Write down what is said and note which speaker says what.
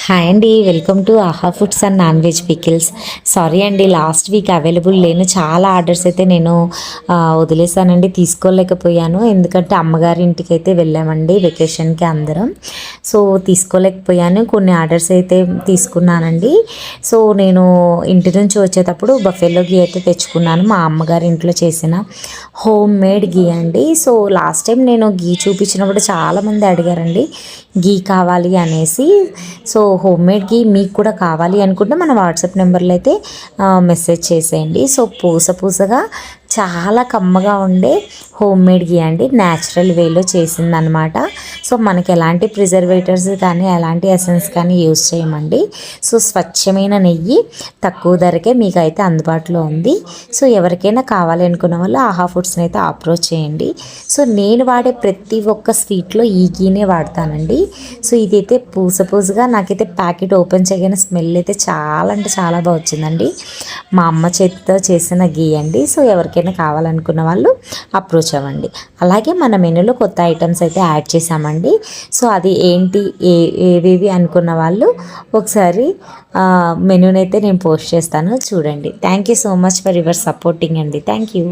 Speaker 1: Hi అండి, welcome to ఆహా foods and non veg pickles. Sorry అండి, లాస్ట్ వీక్ అవైలబుల్ లేను. చాలా ఆర్డర్స్ అయితే నేను వదిలేసానండి, తీసుకోలేకపోయాను. ఎందుకంటే అమ్మగారి ఇంటికి అయితే వెళ్ళామండి వెకేషన్కి అందరం. సో తీసుకోలేకపోయాను. కొన్ని ఆర్డర్స్ అయితే తీసుకున్నానండి. సో నేను ఇంటి నుంచి వచ్చేటప్పుడు బఫెలో గీ అయితే తెచ్చుకున్నాను, మా అమ్మగారి ఇంట్లో చేసిన హోమ్ మేడ్ గీ అండి. సో లాస్ట్ టైం నేను గీ చూపించినప్పుడు చాలామంది అడిగారండి గీ కావాలి అనేసి. సో హోమ్ మేడ్ గీ మీకు కూడా కావాలి అనుకుంటే మన వాట్సాప్ నెంబర్లో అయితే మెసేజ్ చేసేయండి. సో పూస పూసగా చాలా కమ్మగా ఉండే హోమ్ మేడ్ గీ అండి, న్యాచురల్ వేలో చేసిందనమాట. సో మనకి ఎలాంటి ప్రిజర్వేటర్స్ కానీ ఎలాంటి ఎసెన్స్ కానీ యూజ్ చేయమండి. సో స్వచ్ఛమైన నెయ్యి తక్కువ ధరకే మీకు అయితే అందుబాటులో ఉంది. సో ఎవరికైనా కావాలి అనుకున్న వాళ్ళు ఆహా ఫుడ్స్ని అయితే అప్రోచ్ చేయండి. సో నేను వాడే ప్రతి ఒక్క స్వీట్లో ఈ గీనే వాడతానండి. సో ఇదైతే పూస పూసగా నాకైతే ప్యాకెట్ ఓపెన్ చేయగానే స్మెల్ అయితే చాలా అంటే చాలా బాగా వచ్చిందండి. మా అమ్మ చేతితో చేసిన గీ అండి. సో ఎవరికైనా కావాలనుకున్న వాళ్ళు అప్రోచ్ అవ్వండి. అలాగే మన మెనూలో కొత్త ఐటమ్స్ అయితే యాడ్ చేసామండి. సో అది ఏంటి ఏవేవి అనుకున్న వాళ్ళు ఒకసారి మెనూనైతే నేను పోస్ట్ చేస్తాను, చూడండి. Thank you so much for your supporting అండి. Thank you.